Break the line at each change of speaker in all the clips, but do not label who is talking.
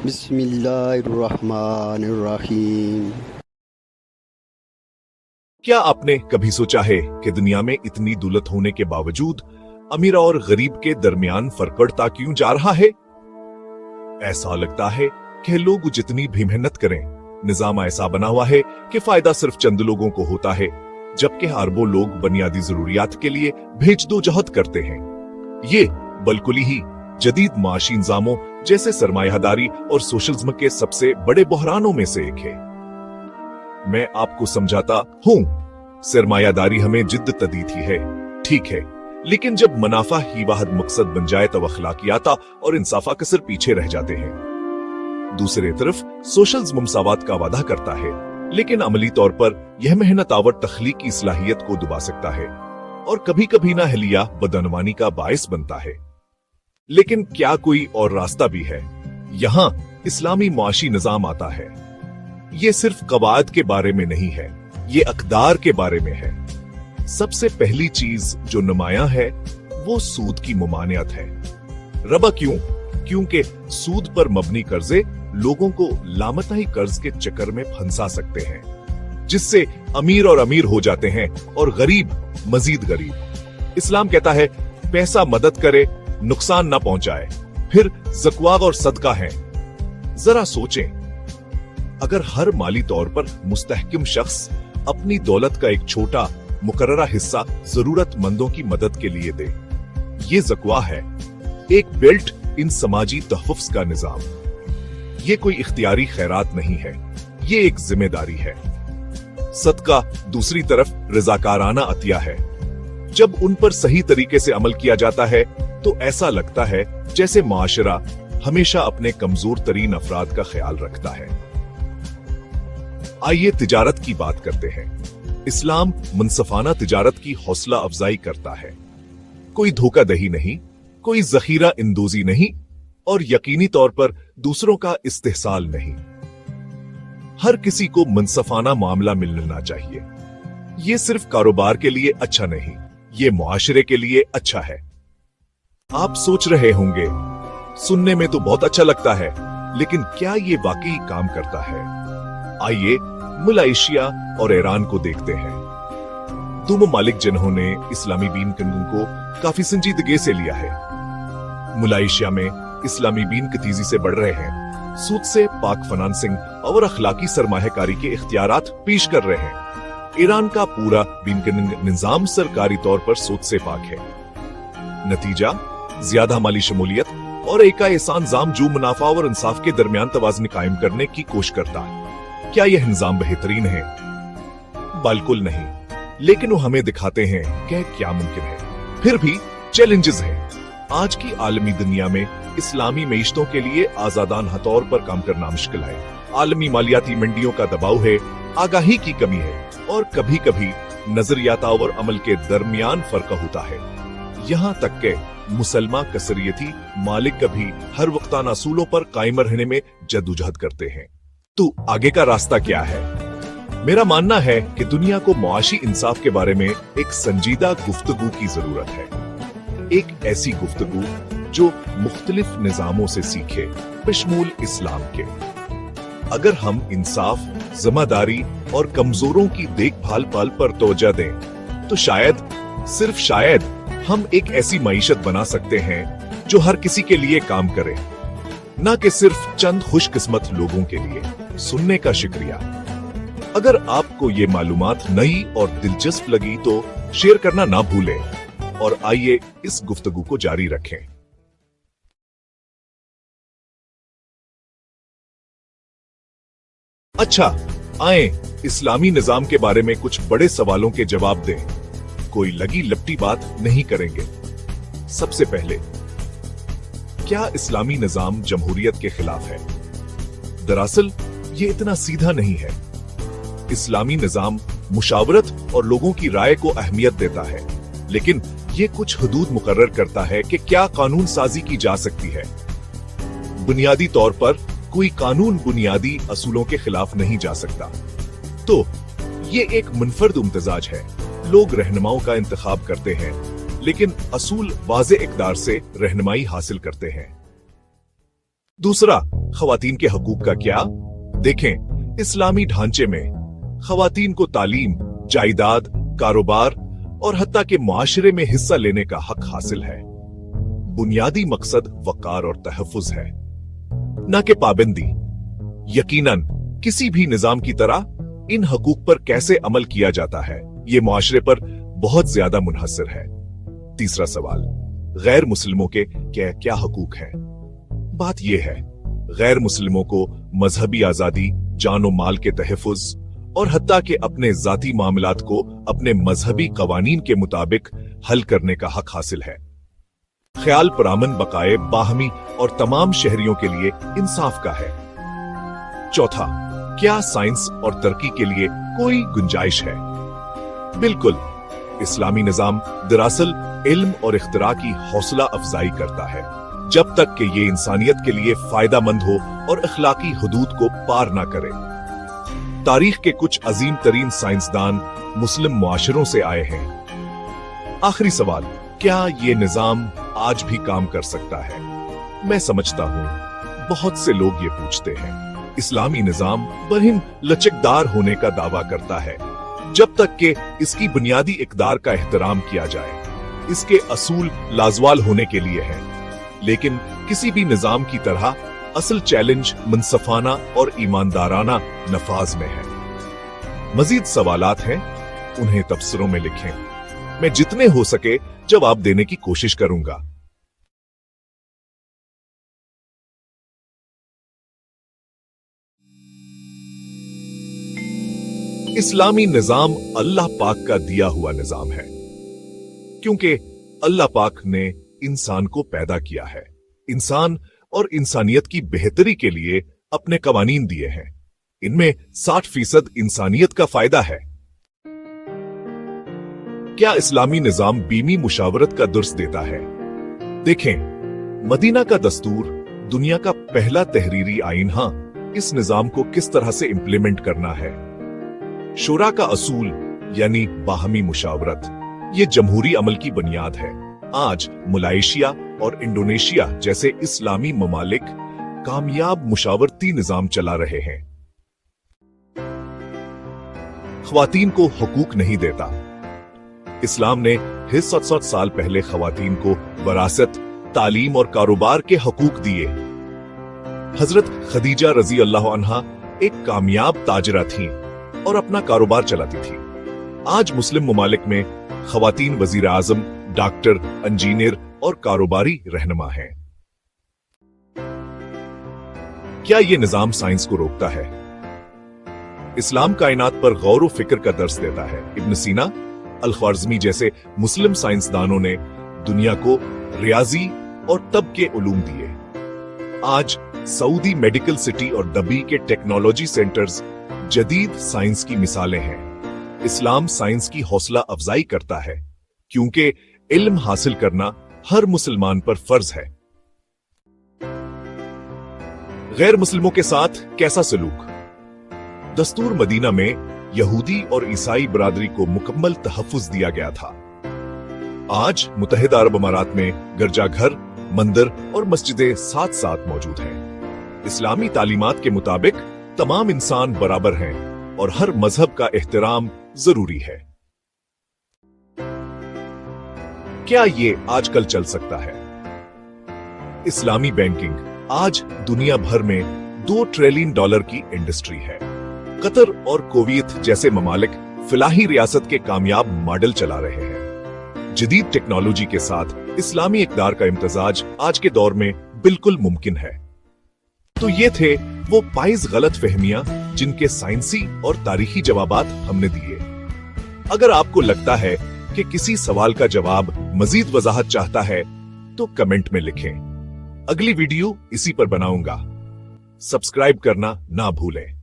بسم اللہ الرحمن الرحیم۔
کیا آپ نے کبھی سوچا ہے کہ دنیا میں اتنی دولت ہونے کے باوجود امیر اور غریب کے درمیان فرق بڑھتا کیوں جا رہا ہے؟ ایسا لگتا ہے کہ لوگ جتنی بھی محنت کریں، نظام ایسا بنا ہوا ہے کہ فائدہ صرف چند لوگوں کو ہوتا ہے، جبکہ اربوں لوگ بنیادی ضروریات کے لیے بھیج دو جہد کرتے ہیں۔ یہ بالکل ہی جدید معاشی نظاموں جیسے سرمایہ داری اور سوشلزم کے سب سے بڑے بحرانوں میں سے ایک ہے۔ میں آپ کو سمجھاتا ہوں، سرمایہ داری ہمیں جدت دی تھی ہے، ٹھیک ہے، لیکن جب منافع ہی واحد مقصد بن جائے تو اخلاقیات اور انصاف اکثر پیچھے رہ جاتے ہیں۔ دوسری طرف سوشلزم مساوات کا وعدہ کرتا ہے، لیکن عملی طور پر یہ محنت آور تخلیقی صلاحیت کو دبا سکتا ہے اور کبھی کبھی نااہلیہ بدعنوانی کا باعث بنتا ہے۔ لیکن کیا کوئی اور راستہ بھی ہے؟ یہاں اسلامی معاشی نظام آتا ہے۔ یہ صرف قواعد کے بارے میں نہیں ہے، یہ اقدار کے بارے میں ہے۔ سب سے پہلی چیز جو نمایاں ہے وہ سود کی ممانعت ہے۔ ربا کیوں؟ کیونکہ سود پر مبنی قرضے لوگوں کو لامتناہی قرض کے چکر میں پھنسا سکتے ہیں، جس سے امیر اور امیر ہو جاتے ہیں اور غریب مزید غریب۔ اسلام کہتا ہے پیسہ مدد کرے، نقصان نہ پہنچائے، پھر زکوٰۃ اور صدقہ ہیں۔ ذرا سوچیں، اگر ہر مالی طور پر مستحکم شخص اپنی دولت کا ایک چھوٹا مقررہ حصہ ضرورت مندوں کی مدد کے لیے دے، یہ زکوٰۃ ہے، ایک بلٹ ان سماجی تحفظ کا نظام۔ یہ کوئی اختیاری خیرات نہیں ہے، یہ ایک ذمہ داری ہے۔ صدقہ دوسری طرف رضاکارانہ عطیہ ہے۔ جب ان پر صحیح طریقے سے عمل کیا جاتا ہے تو ایسا لگتا ہے جیسے معاشرہ ہمیشہ اپنے کمزور ترین افراد کا خیال رکھتا ہے۔ آئیے تجارت کی بات کرتے ہیں۔ اسلام منصفانہ تجارت کی حوصلہ افزائی کرتا ہے۔ کوئی دھوکہ دہی نہیں، کوئی ذخیرہ اندوزی نہیں، اور یقینی طور پر دوسروں کا استحصال نہیں۔ ہر کسی کو منصفانہ معاملہ ملنا چاہیے۔ یہ صرف کاروبار کے لیے اچھا نہیں، یہ معاشرے کے لیے اچھا ہے۔ آپ سوچ رہے ہوں گے، سننے میں تو بہت اچھا لگتا ہے، لیکن کیا یہ واقعی کام کرتا ہے؟ آئیے ملائیشیا اور ایران کو دیکھتے ہیں، دو ممالک جنہوں نے اسلامی دین کو کافی سنجیدگی سے لیا ہے۔ ملائیشیا میں اسلامی دین کی تیزی سے بڑھ رہے ہیں، سود سے پاک فنانسنگ اور اخلاقی سرمایہ کاری کے اختیارات پیش کر رہے ہیں۔ ایران کا پورا دین نظام سرکاری طور پر سود سے پاک ہے۔ نتیجہ زیادہ مالی شمولیت اور ایک ایسا نظام جو منافع اور انصاف کے درمیان توازن قائم کرنے کی کوشش کرتا ہے۔ کیا یہ نظام بہترین ہے؟ بالکل نہیں، لیکن وہ ہمیں دکھاتے ہیں کہ کیا ممکن ہے۔ پھر بھی چیلنجز ہیں۔ آج کی عالمی دنیا میں اسلامی معیشتوں کے لیے آزادانہ طور پر کام کرنا مشکل ہے۔ عالمی مالیاتی منڈیوں کا دباؤ ہے، آگاہی کی کمی ہے، اور کبھی کبھی نظریات اور عمل کے درمیان فرق ہوتا ہے۔ یہاں تک کہ مسلمہ کثریتی مالک کبھی ہر وقتانہ اصولوں پر قائم رہنے میں جدوجہد کرتے ہیں۔ تو آگے کا راستہ کیا ہے؟ میرا ماننا ہے کہ دنیا کو معاشی انصاف کے بارے میں ایک سنجیدہ گفتگو کی ضرورت ہے، ایک ایسی گفتگو جو مختلف نظاموں سے سیکھے، بشمول اسلام کے۔ اگر ہم انصاف، ذمہ داری اور کمزوروں کی دیکھ بھال پر توجہ دیں تو شاید، صرف شاید، ہم ایک ایسی معیشت بنا سکتے ہیں جو ہر کسی کے لیے کام کرے، نہ کہ صرف چند خوش قسمت لوگوں کے لیے۔ سننے کا شکریہ۔ اگر آپ کو یہ معلومات نئی اور دلچسپ لگی تو شیئر کرنا نہ بھولیں، اور آئیے اس گفتگو کو جاری رکھیں۔ اچھا، آئیں اسلامی نظام کے بارے میں کچھ بڑے سوالوں کے جواب دیں۔ کوئی لگی لپٹی بات نہیں کریں گے۔ سب سے پہلے، کیا اسلامی نظام جمہوریت کے خلاف ہے؟ دراصل یہ اتنا سیدھا نہیں ہے۔ اسلامی نظام مشاورت اور لوگوں کی رائے کو اہمیت دیتا ہے، لیکن یہ کچھ حدود مقرر کرتا ہے کہ کیا قانون سازی کی جا سکتی ہے۔ بنیادی طور پر کوئی قانون بنیادی اصولوں کے خلاف نہیں جا سکتا۔ تو یہ ایک منفرد امتزاج ہے۔ لوگ رہنماؤں کا انتخاب کرتے ہیں، لیکن اصول واضح اقدار سے رہنمائی حاصل کرتے ہیں۔ دوسرا، ख्वातीन के हकूक का क्या? देखें, इस्लामी ढांचे में ख्वातीन को तालीम, जायदाद, कारोबार और हत्ता के मुआशरे में हिस्सा लेने का हक हासिल है। बुनियादी मकसद वकार और तहफ़्फ़ुज़ है, न कि पाबंदी। यकीनन किसी भी निजाम की तरह इन हकूक पर कैसे अमल किया जाता है, ये मुआशरे पर बहुत ज्यादा मुनहसर है। तीसरा सवाल, गैर मुस्लिमों के क्या क्या हकूक हैं? बात यह है, गैर मुस्लिमों को मजहबी आजादी, जान और माल के तहफ़्फ़ुज़ और हत्ता के अपने जाती मामलात को अपने मजहबी कवानीन के मुताबिक हल करने का हक हासिल है। ख्याल परामन बकाए बाहमी और तमाम शहरियों के लिए इंसाफ का है। चौथा, क्या साइंस और तरक्की के लिए कोई गुंजाइश है? बिल्कुल। इस्लामी निजाम दरअसल इल्म और इख्तिरा की हौसला अफजाई करता है, जब तक कि ये इंसानियत के लिए फायदामंद हो और अखलाकी हुदूद को पार ना करे। तारीख के कुछ अजीम तरीन साइंसदान मुस्लिम मुआशरों से आए हैं। आखिरी सवाल, क्या ये निजाम आज भी काम कर सकता है? मैं समझता हूं बहुत से लोग ये पूछते हैं। इस्लामी निजाम बरहिम लचकदार होने का दावा करता है, जब तक कि इसकी बुनियादी इकदार का एहतराम किया जाए। इसके असूल लाजवाल होने के लिए हैं, लेकिन किसी भी निजाम की तरह असल चैलेंज मुनसफाना और ईमानदाराना नफाज में है। मजीद सवालात हैं, उन्हें तबसरों में लिखें। मैं जितने हो सके जवाब देने की कोशिश करूंगा। इस्लामी निजाम अल्लाह पाक का दिया हुआ निजाम है, क्योंकि अल्लाह पाक ने इंसान को पैदा किया है। इंसान और इंसानियत की बेहतरी के लिए अपने कवानीन दिए हैं। इनमें 60% इंसानियत का फायदा है। क्या इस्लामी निजाम बीमी मुशावरत का दुर्स देता है? देखें, मदीना का दस्तूर दुनिया का पहला तहरीरी आईन, हां, इस निजाम को किस तरह से इंप्लीमेंट करना है। शोरा का असूल यानी बाहमी मुशावरत, ये जमहूरी अमल की बुनियाद है। आज मलेशिया और इंडोनेशिया जैसे इस्लामी ममालिक कामयाब मुशावरती निजाम चला रहे हैं। ख्वातीन को हुकूक नहीं देता। इस्लाम ने 700 साल पहले ख्वातीन को वरासत, तालीम और कारोबार के हकूक दिए। हजरत खदीजा रजी अल्लाह अन्हा एक कामयाब ताजरा थीं और अपना कारोबार चलाती थी। आज मुस्लिम ममालिक में ख्वातीन वजीर आजम, डॉक्टर, इंजीनियर और कारोबारी रहनुमा हैं। क्या यह निजाम साइंस को रोकता है? इस्लाम कायनात पर गौर व फिक्र का दर्स देता है। इब्न सीना, अल ख्वारिज़मी जैसे मुस्लिम साइंसदानों ने दुनिया को रियाजी और तब के उलूम दिए। आज सऊदी मेडिकल सिटी और दबी के टेक्नोलॉजी सेंटर्स जदीद साइंस की मिसालें हैं। इस्लाम साइंस की हौसला अफजाई करता है, क्योंकि इल्म हासिल करना हर मुसलमान पर फर्ज है। गैर मुस्लिमों के साथ कैसा सलूक? दस्तूर मदीना में यहूदी और ईसाई बरादरी को मुकम्मल तहफ़्फ़ुज़ दिया गया था। आज मुत्तहिदा अरब अमारात में गिरजाघर, मंदिर और मस्जिदें साथ साथ मौजूद हैं। इस्लामी तालीमात के मुताबिक तमाम इंसान बराबर हैं और हर मजहब का एहतराम जरूरी है। क्या ये आजकल चल सकता है? इस्लामी बैंकिंग आज दुनिया भर में $2 ट्रिलियन की इंडस्ट्री है। कतर और कुवैत जैसे ममालिक फिलाही रियासत के कामयाब मॉडल चला रहे हैं। जदीद टेक्नोलॉजी के साथ इस्लामी इक़दार का इम्तजाज आज के दौर में बिल्कुल मुमकिन है। तो ये थे वो 22 गलत फहमियां जिनके साइंसी और तारीखी जवाबात हमने दिए। अगर आपको लगता है कि किसी सवाल का जवाब मजीद वजाहत चाहता है तो कमेंट में लिखें। अगली वीडियो इसी पर बनाऊंगा। सब्सक्राइब करना ना भूलें।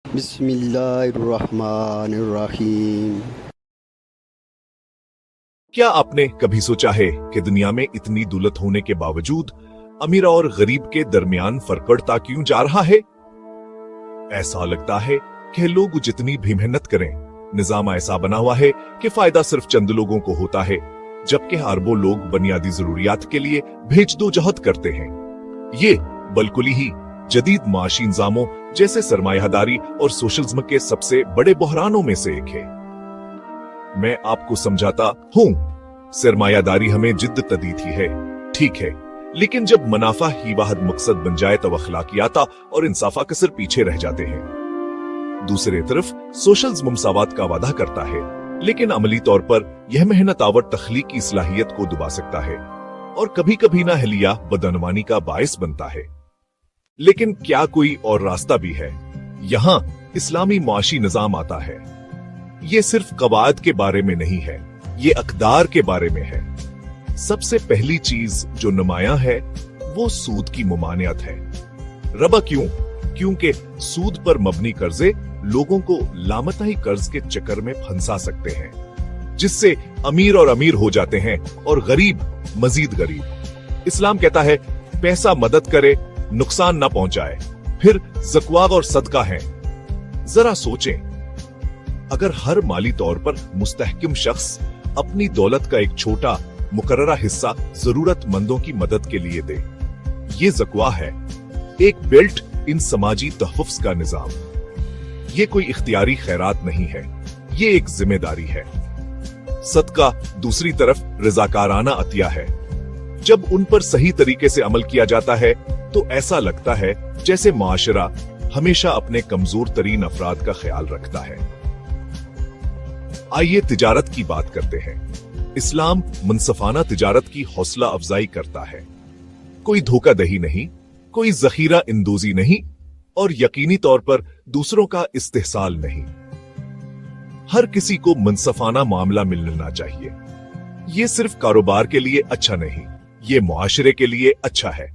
बिस्मिल्लाहिर्रहमानिर्रहीम।
क्या आपने कभी सोचा है कि दुनिया में इतनी दौलत होने के बावजूद अमीर और गरीब के दरमियान फर्क बढ़ता क्यों जा रहा है? ऐसा लगता है कि लोग जितनी भी मेहनत करें निजाम ऐसा बना हुआ है कि फायदा सिर्फ चंद लोगों को होता है, जबकि अरबों लोग बुनियादी जरूरियात के लिए भेजदोजहद करते हैं। ये बिल्कुल ही जदीद माशी इंजामों जैसे सरमायादारी और सोशलिज्म के सबसे बड़े बहरानों में से एक है। मैं आपको समझाता हूं, सरमायादारी हमें जिद्दत दी थी है, ठीक है, लेकिन जब मुनाफा ही वाहद मकसद बन जाए तो अखलाकियाता और इंसाफा कसर पीछे रह जाते हैं। दूसरी तरफ सोशलिज्म मसावत का वादा करता है, लेकिन अमली तौर पर यह मेहनत आवर तख्लीकी सलाहियत को दुबा सकता है और कभी कभी नाहलिया बदनवानी का बायस बनता है। लेकिन क्या कोई और रास्ता भी है? यहाँ इस्लामी मुआशी निजाम आता है। ये सिर्फ कवायद के बारे में नहीं है, ये अकदार के बारे में है। सबसे पहली चीज जो नुमाया है वो सूद की मुमानियत है। रबा क्यों? क्योंकि सूद पर मबनी कर्जे लोगों को लामताई कर्ज के चक्कर में फंसा सकते हैं, जिससे अमीर और अमीर हो जाते हैं और गरीब मजीद गरीब। इस्लाम कहता है पैसा मदद करे, नुकसान ना पहुंचाए, फिर ज़क़्वात और सदका है। जरा सोचें, अगर हर माली तौर पर मुस्तहकिम शख्स अपनी दौलत का एक छोटा मुकर्ररा हिस्सा जरूरतमंदों की मदद के लिए दे, ये ज़क़्वा है, एक बेल्ट इन समाजी तहफ़्फ़ुज़ का निजाम। ये कोई इख्तियारी खैरात नहीं है, ये एक जिम्मेदारी है। सदका दूसरी तरफ रज़ाकाराना अतिया है। जब उन पर सही तरीके से अमल किया जाता है तो ऐसा लगता है जैसे माशरा हमेशा अपने कमजोर तरीन अफराद का ख्याल रखता है। आइए तिजारत की बात करते हैं। इस्लाम मुनसफाना तिजारत की हौसला अफजाई करता है। कोई धोखाधही नहीं, कोई जखीरा इंदोजी नहीं और यकीनी तौर पर दूसरों का इस्तेहसाल नहीं। हर किसी को मुनसफाना मामला मिलना चाहिए। ये सिर्फ कारोबार के लिए अच्छा नहीं, ये मुआशरे के लिए अच्छा है।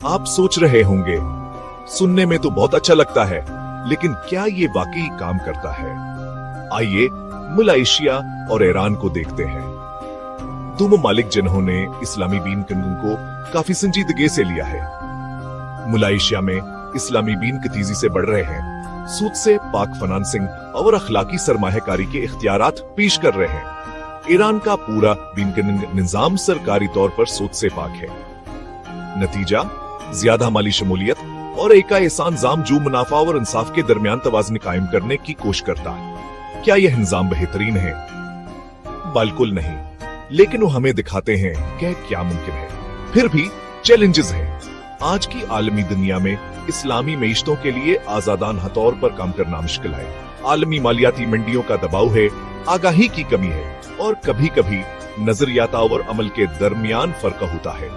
आप सोच रहे होंगे, सुनने में तो बहुत अच्छा लगता है, लेकिन क्या ये वाकई काम करता है? आइए मलेशिया और ईरान को देखते हैं। दो ममालिक जिन्होंने इस्लामी बीन कानून को काफी संजीदगी से लिया है। मलेशिया में इस्लामी बीन की तेजी से बढ़ रहे हैं, सूद से पाक फाइनेंसिंग और अखलाकी सरमायाकारी के इख्तियारात पेश कर रहे हैं। ईरान का पूरा बीन कानून निजाम सरकारी तौर पर सूद से पाक है। नतीजा ज्यादा माली शमूलियत और एक ऐसा निजाम जो मुनाफा और इंसाफ के दरमियान तवाज़ुन कायम करने की कोशिश करता है। क्या यह निजाम बेहतरीन है? बिल्कुल नहीं, लेकिन वो हमें दिखाते हैं कि क्या मुमकिन है। फिर भी चैलेंजेस हैं। आज की आलमी दुनिया में इस्लामी मईशतों के लिए आजादाना तौर पर काम करना मुश्किल है। आलमी मालियाती मंडियों का दबाव है, आगाही की कमी है और कभी कभी नजरियाता और अमल के दरमियान फर्क होता है।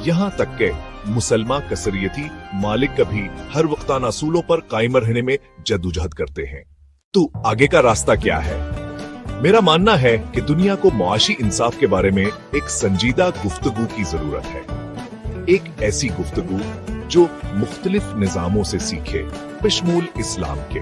यहाँ तक के मुसलमान कसरियती मालिक कभी हर वक्ताना असूलों पर कायम रहने में जद्दोजहद करते हैं। तो आगे का रास्ता क्या है? मेरा मानना है कि दुनिया को मुआशी इंसाफ के बारे में एक संजीदा गुफ्तगू की जरूरत है। एक ऐसी गुफ्तगू जो मुख्तलिफ निजामों से सीखे, बशमूल इस्लाम के।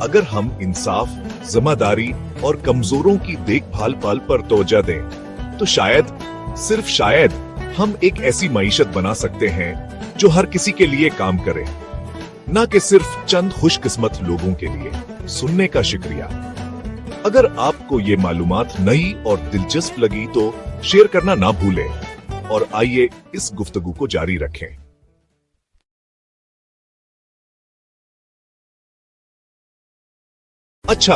अगर हम इंसाफ, जिम्मेदारी और कमजोरों की देखभाल पाल पर तवज्जो दें तो शायद, सिर्फ शायद, हम एक ऐसी मईशत बना सकते हैं जो हर किसी के लिए काम करे, न कि सिर्फ चंद खुशकिस्मत लोगों के लिए। सुनने का शुक्रिया। अगर आपको ये मालूमात नई और दिलचस्प लगी तो शेयर करना ना भूलें और आइए इस गुफ्तगू को जारी रखें। अच्छा,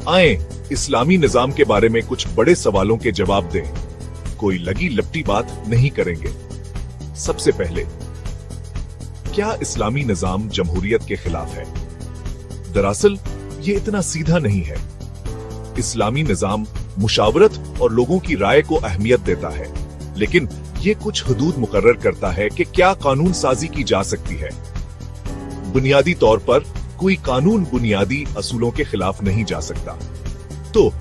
आए इस्लामी निजाम के बारे में कुछ बड़े सवालों के जवाब दें। कोई लगी लपटी बात नहीं करेंगे। सबसे पहले, क्या इस्लामी निजाम जमहूरियत के खिलाफ है? दरअसल ये इतना सीधा नहीं है। इस्लामी निजाम मुशावरत और लोगों की राय को अहमियत देता है, लेकिन ये कुछ हदूद मुकर्रर करता है कि क्या कानून साजी की जा सकती है। बुनियादी तौर पर कोई कानून बुनियादी असूलों के खिलाफ नहीं जा सकता। तो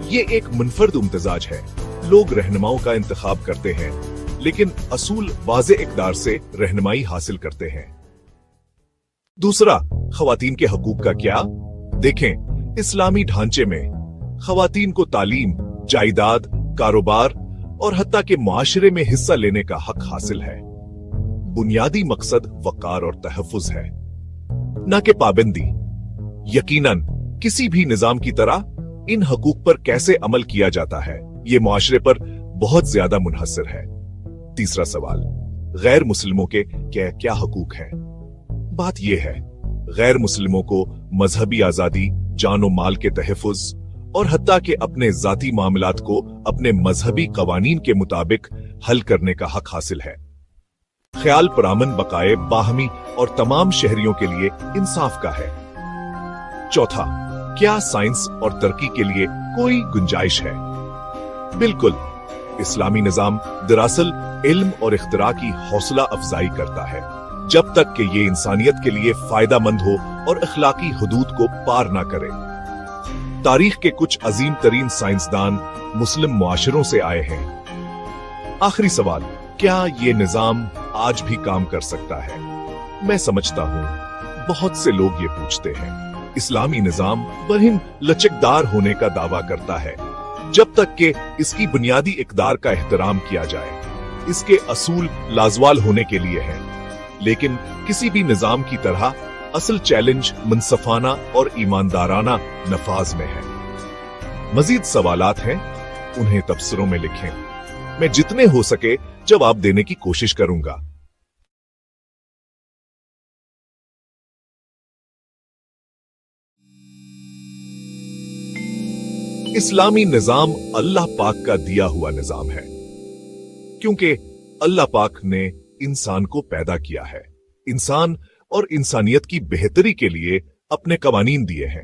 ये एक मुनफर्द इम्तिजाज है। लोग रहनुमाओं का इंतखाब करते हैं, लेकिन असूल वाज़े इक़दार से रहनुमाई हासिल करते हैं। दूसरा, ख़वातीन के हकूक का क्या? देखें, इस्लामी ढांचे में ख़वातीन को तालीम, जायदाद, कारोबार और हत्ता के मुआशरे में हिस्सा लेने का हक हासिल है। बुनियादी मकसद वक़ार और तहफ़्फ़ुज़ है, न कि पाबंदी। यकीनन किसी भी निजाम की तरह इन हकूक पर कैसे अमल किया जाता है, ये मुआशरे पर बहुत ज्यादा मुनहसर है। तीसरा सवाल, गैर मुस्लिमों के क्या क्या हकूक हैं? बात यह है, गैर मुस्लिमों को मजहबी आजादी, जान और माल के तहफ़्फ़ुज़ और हत्ता के अपने जाती मामलात को अपने मजहबी कवानीन के मुताबिक हल करने का हक हासिल है। ख्याल परामन बकाए बाहमी और तमाम शहरियों के लिए इंसाफ का है। चौथा, क्या साइंस और तरक्की के लिए कोई गुंजाइश है? बिल्कुल। इस्लामी निजाम दरअसल इल्म और इख्तिरा की हौसला अफजाई करता है, जब तक कि ये इंसानियत के लिए फायदामंद हो और अखलाकी हुदूद को पार ना करे। तारीख के कुछ अजीम तरीन साइंसदान मुस्लिम मुआशरों से आए हैं। आखिरी सवाल, क्या ये निजाम आज भी काम कर सकता है? मैं समझता हूँ बहुत से लोग ये पूछते हैं। इस्लामी निजाम बरहिम लचकदार होने का दावा करता है, जब तक कि इसकी बुनियादी इकदार का एहतराम किया जाए। इसके असूल लाजवाल होने के लिए हैं, लेकिन किसी भी निजाम की तरह असल चैलेंज मुनसफाना और ईमानदाराना नफाज में है। मजीद सवालात हैं, उन्हें तबसरों में लिखें। मैं जितने हो सके जवाब देने की कोशिश करूंगा। इस्लामी निजाम अल्लाह पाक का दिया हुआ निजाम है, क्योंकि अल्लाह पाक ने इंसान को पैदा किया है। इंसान और इंसानियत की बेहतरी के लिए अपने कवानीन दिए हैं।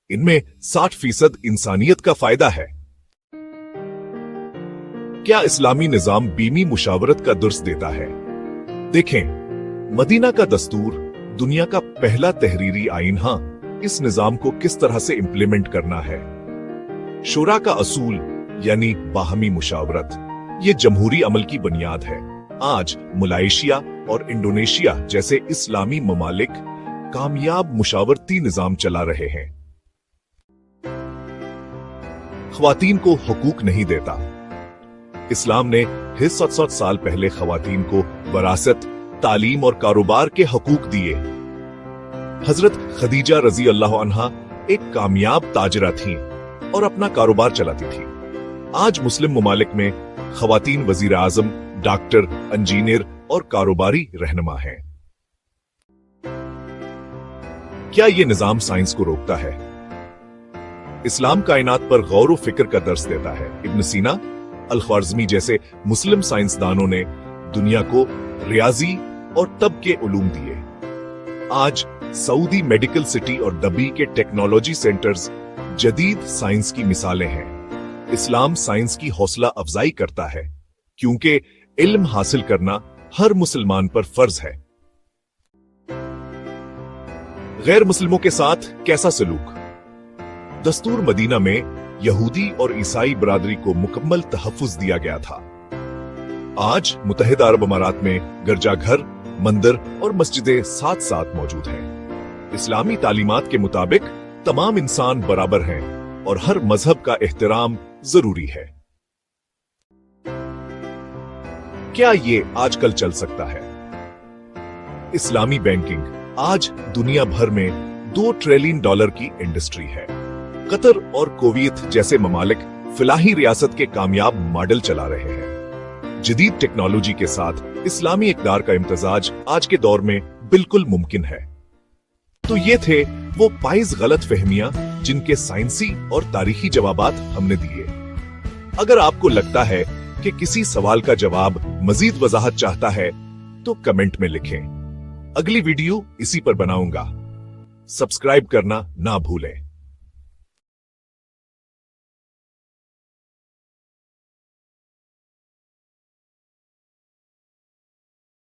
इनमें 60% इंसानियत का फायदा है। क्या इस्लामी निजाम बीमी मुशावरत का दुर्स देता है? देखें, मदीना का दस्तूर दुनिया का पहला तहरीरी आईन, हां, इस निजाम को किस तरह से इंप्लीमेंट करना है। शोरा का असूल यानी बाहमी मुशावरत, ये जमहूरी अमल की बुनियाद है। आज मलेशिया और इंडोनेशिया जैसे इस्लामी ममालिक कामयाब मुशावरती निजाम चला रहे हैं। ख्वातीन को हुकूक नहीं देता। इस्लाम ने 700 साल पहले ख्वातीन को वरासत, तालीम और कारोबार के हकूक दिए। हजरत खदीजा रजी अल्लाह अन्हा एक कामयाब ताजरा थीं और अपना कारोबार चलाती थी। आज मुस्लिम ममालिक में ख्वातीन वजीर आजम, डॉक्टर, इंजीनियर और कारोबारी रहनुमा हैं। क्या यह निजाम साइंस को रोकता है? इस्लाम कायनात पर गौर व फिक्र का दर्स देता है। इब्न सीना, अल ख्वारिज़मी जैसे मुस्लिम साइंसदानों ने दुनिया को रियाजी और तब के उलूम दिए। आज सऊदी मेडिकल सिटी और दबी के टेक्नोलॉजी सेंटर्स जदीद साइंस की मिसालें हैं। इस्लाम साइंस की हौसला अफजाई करता है, क्योंकि इल्म हासिल करना हर मुसलमान पर फर्ज है। गैर मुस्लिमों के साथ कैसा सलूक? दस्तूर मदीना में यहूदी और ईसाई बरादरी को मुकम्मल तहफ़्फ़ुज़ दिया गया था। आज मुत्तहिदा अरब अमारात में गिरजाघर, मंदिर और मस्जिदें साथ साथ मौजूद हैं। इस्लामी तालीमात के मुताबिक तमाम इंसान बराबर हैं और हर मजहब का एहतराम जरूरी है। क्या ये आजकल चल सकता है? इस्लामी बैंकिंग आज दुनिया भर में $2 ट्रिलियन की इंडस्ट्री है। कतर और कुवैत जैसे ममालिक फिलाही रियासत के कामयाब मॉडल चला रहे हैं। जदीद टेक्नोलॉजी के साथ इस्लामी इक़दार का इम्तिजाज आज के दौर में बिल्कुल मुमकिन है। तो ये थे वो 22 गलत फहमियां जिनके साइंसी और तारीखी जवाबात हमने दिए। अगर आपको लगता है कि किसी सवाल का जवाब मजीद वजाहत चाहता है तो कमेंट में लिखें। अगली वीडियो इसी पर बनाऊंगा। सब्सक्राइब करना ना भूलें।